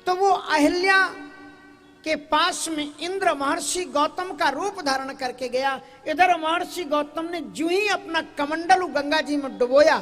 तो वो अहिल्या के पास में इंद्र महर्षि गौतम का रूप धारण करके गया। इधर महर्षि गौतम ने जो ही अपना कमंडल गंगा जी में डुबोया,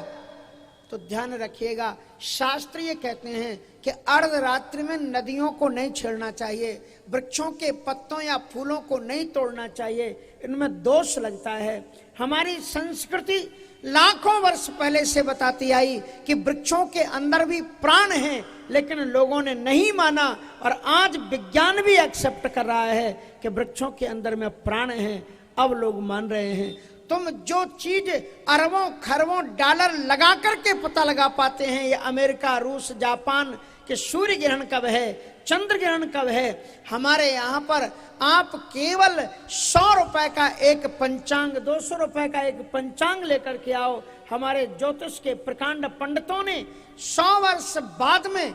तो ध्यान रखिएगा, शास्त्र ये कहते हैं कि अर्धरात्रि में नदियों को नहीं छेड़ना चाहिए, वृक्षों के पत्तों या फूलों को नहीं तोड़ना चाहिए, इनमें दोष लगता है। हमारी संस्कृति लाखों वर्ष पहले से बताती आई कि वृक्षों के अंदर भी प्राण है, लेकिन लोगों ने नहीं माना, और आज विज्ञान भी एक्सेप्ट कर रहा है कि वृक्षों के अंदर में प्राण है। अब लोग मान रहे हैं। तुम जो चीज अरबों खरबों डॉलर लगा करके पता लगा पाते हैं, ये अमेरिका, रूस, जापान के सूर्य ग्रहण कब है, चंद्र ग्रहण कब है, हमारे यहाँ पर आप केवल 100 रुपए का एक पंचांग, 200 रुपए का एक पंचांग लेकर के आओ। हमारे ज्योतिष के प्रकांड पंडितों ने 100 वर्ष बाद में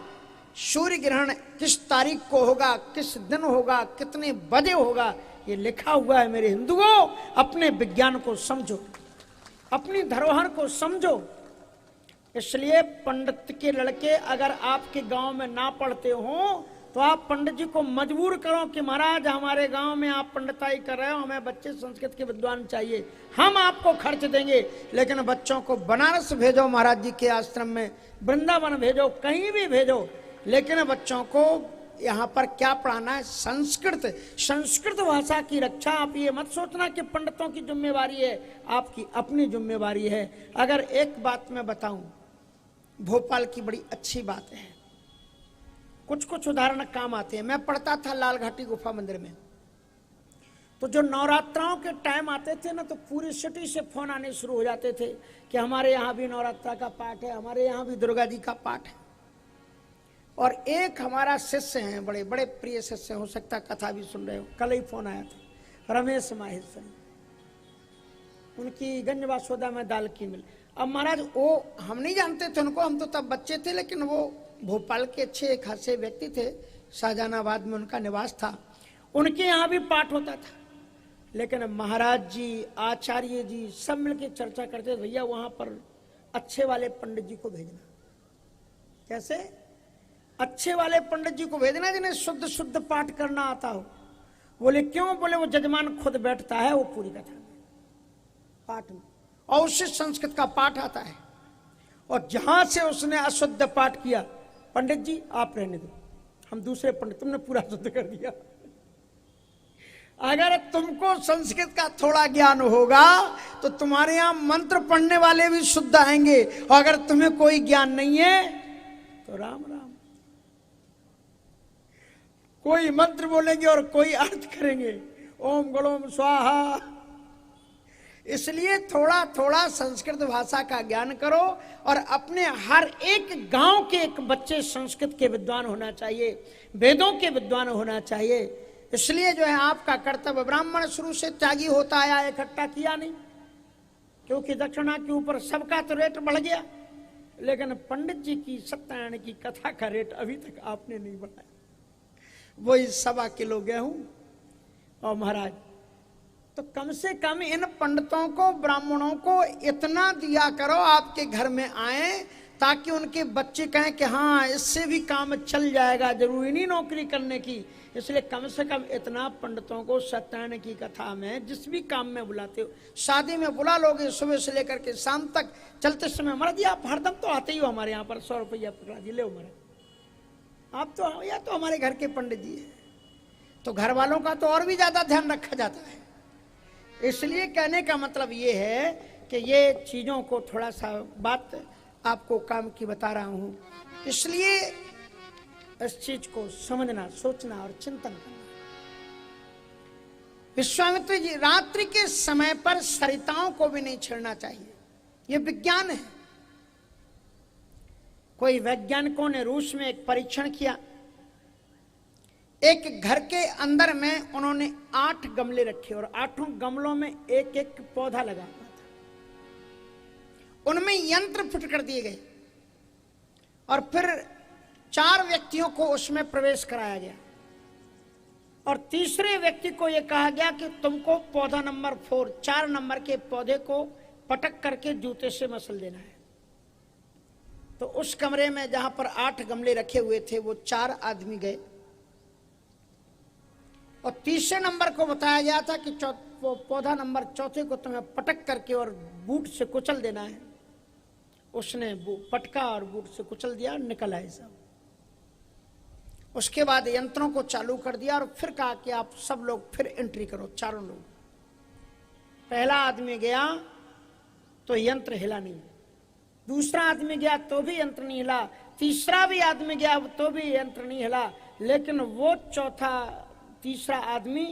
सूर्य ग्रहण किस तारीख को होगा, किस दिन होगा, कितने बजे होगा, ये लिखा हुआ है। मेरे हिंदुओं, अपने विज्ञान को समझो, अपनी धरोहर को समझो। इसलिए पंडित के लड़के अगर आपके गांव में ना पढ़ते हो, तो आप पंडित जी को मजबूर करो कि महाराज हमारे गांव में आप पंडिताई कर रहे हो, हमें बच्चे संस्कृत के विद्वान चाहिए, हम आपको खर्च देंगे, लेकिन बच्चों को बनारस भेजो, महाराज जी के आश्रम में, वृंदावन भेजो, कहीं भी भेजो, लेकिन बच्चों को यहाँ पर क्या पढ़ाना है? संस्कृत। संस्कृत भाषा की रक्षा। आप ये मत सोचना कि पंडितों की जिम्मेवारी है, आपकी अपनी जिम्मेवारी है। अगर एक बात मैं बताऊं, भोपाल की बड़ी अच्छी बात है, कुछ कुछ उदाहरण काम आते हैं। मैं पढ़ता था लाल घाटी गुफा मंदिर में, तो जो नवरात्राओं के टाइम आते थे ना, तो पूरी सिटी से फोन आने शुरू हो जाते थे कि हमारे यहाँ भी नवरात्रा का पाठ है, हमारे यहाँ भी दुर्गा जी का पाठ है। और एक हमारा शिष्य हैं, बड़े बड़े प्रिय शिष्य, हो सकता कथा भी सुन रहे हो, कल ही फोन आया था, रमेश माहेश्वरी, उनकी गंज वासोदा में दाल की मिल। अब महाराज वो हम नहीं जानते थे उनको, हम तो तब बच्चे थे, लेकिन वो भोपाल के अच्छे खासे व्यक्ति थे, शाहजहानाबाद में उनका निवास था, उनके यहाँ भी पाठ होता था। लेकिन महाराज जी, आचार्य जी सब मिलकर चर्चा करते थे, भैया वहां पर अच्छे वाले पंडित जी को भेजना। कैसे? अच्छे वाले पंडित जी को भेजना जिन्हें शुद्ध शुद्ध पाठ करना आता हो। बोले क्यों? बोले वो जजमान खुद बैठता है वो पूरी कथा में, पाठ में, और उससे संस्कृत का पाठ आता है, और जहां से उसने अशुद्ध पाठ किया, पंडित जी आप रहने दो, हम दूसरे पंडित, तुमने पूरा शुद्ध कर दिया। अगर तुमको संस्कृत का थोड़ा ज्ञान होगा तो तुम्हारे यहां मंत्र पढ़ने वाले भी शुद्ध आएंगे, और अगर तुम्हें कोई ज्ञान नहीं है तो राम राम, कोई मंत्र बोलेंगे और कोई अर्थ करेंगे, ओम गणोम स्वाहा। इसलिए थोड़ा थोड़ा संस्कृत भाषा का ज्ञान करो, और अपने हर एक गांव के एक बच्चे संस्कृत के विद्वान होना चाहिए, वेदों के विद्वान होना चाहिए। इसलिए जो है आपका कर्तव्य, ब्राह्मण शुरू से त्यागी होता आया, इकट्ठा किया नहीं, क्योंकि दक्षिणा के ऊपर सबका तो रेट बढ़ गया, लेकिन पंडित जी की सत्यनारायण की कथा का रेट अभी तक आपने नहीं बढ़ाया। वही 1.25 किलो गेहूं और महाराज, तो कम से कम इन पंडितों को, ब्राह्मणों को इतना दिया करो आपके घर में आए, ताकि उनके बच्चे कहें कि हाँ इससे भी काम चल जाएगा, जरूरी नहीं नौकरी करने की। इसलिए कम से कम इतना पंडितों को सत्यनारायण की कथा में, जिस भी काम में बुलाते हो, शादी में बुला लोगे, सुबह से लेकर के शाम तक, चलते समय महाराज आप हरदम तो आते ही हो हमारे यहाँ पर, 100 रुपया पकड़ा जी, ले महाराज आप तो, या तो हमारे घर के पंडित जी है, तो घर वालों का तो और भी ज्यादा ध्यान रखा जाता है। इसलिए कहने का मतलब ये है कि ये चीजों को थोड़ा सा बात आपको काम की बता रहा हूं, इसलिए इस चीज को समझना, सोचना और चिंतन करना। विश्वामित्र जी, रात्रि के समय पर सरिताओं को भी नहीं छेड़ना चाहिए, यह विज्ञान है। कोई वैज्ञानिकों ने रूस में एक परीक्षण किया, एक घर के अंदर में उन्होंने 8 गमले रखे, और 8 गमलों में एक एक पौधा लगा हुआ था, उनमें यंत्र फिट कर दिए गए, और फिर 4 व्यक्तियों को उसमें प्रवेश कराया गया, और तीसरे व्यक्ति को यह कहा गया कि तुमको पौधा नंबर 4 नंबर के पौधे को पटक करके जूते से मसल देना है। तो उस कमरे में जहां पर 8 गमले रखे हुए थे वो 4 आदमी गए और तीसरे नंबर को बताया गया था कि पौधा नंबर चौथे को तुम्हें पटक करके और बूट से कुचल देना है। उसने पटका और बूट से कुचल दिया, निकल आए सब। उसके बाद यंत्रों को चालू कर दिया और फिर कहा कि आप सब लोग फिर एंट्री करो, चारों लोग। पहला आदमी गया तो यंत्र हिला नहीं, दूसरा आदमी गया तो भी यंत्र नहीं हिला, तीसरा भी आदमी गया तो भी यंत्र नहीं हिला। लेकिन वो तीसरा आदमी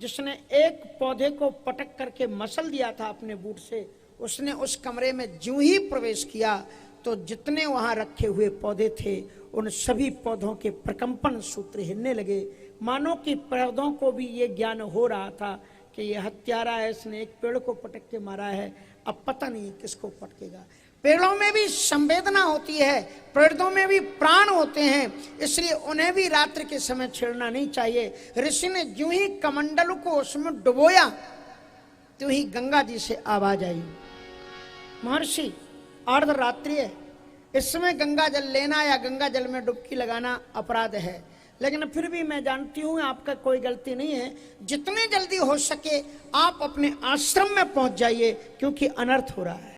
जिसने एक पौधे को पटक करके मसल दिया था अपने बूट से, उसने उस कमरे में ज्यों ही प्रवेश किया तो जितने वहां रखे हुए पौधे थे उन सभी पौधों के प्रकंपन सूत्र हिलने लगे, मानो कि पौधों को भी ये ज्ञान हो रहा था कि ये हत्यारा है, इसने एक पेड़ को पटक के मारा है, अब पता नहीं किसको पटकेगा। पेड़ों में भी संवेदना होती है, पेड़ों में भी प्राण होते हैं, इसलिए उन्हें भी रात्रि के समय छेड़ना नहीं चाहिए। ऋषि ने ज्यों ही कमंडल को उसमें डुबोया त्यों ही गंगा जी से आवाज आई, महर्षि अर्धरात्रि है, इसमें गंगा जल लेना या गंगा जल में डुबकी लगाना अपराध है, लेकिन फिर भी मैं जानती हूं आपका कोई गलती नहीं है, जितने जल्दी हो सके आप अपने आश्रम में पहुंच जाइए क्योंकि अनर्थ हो रहा है।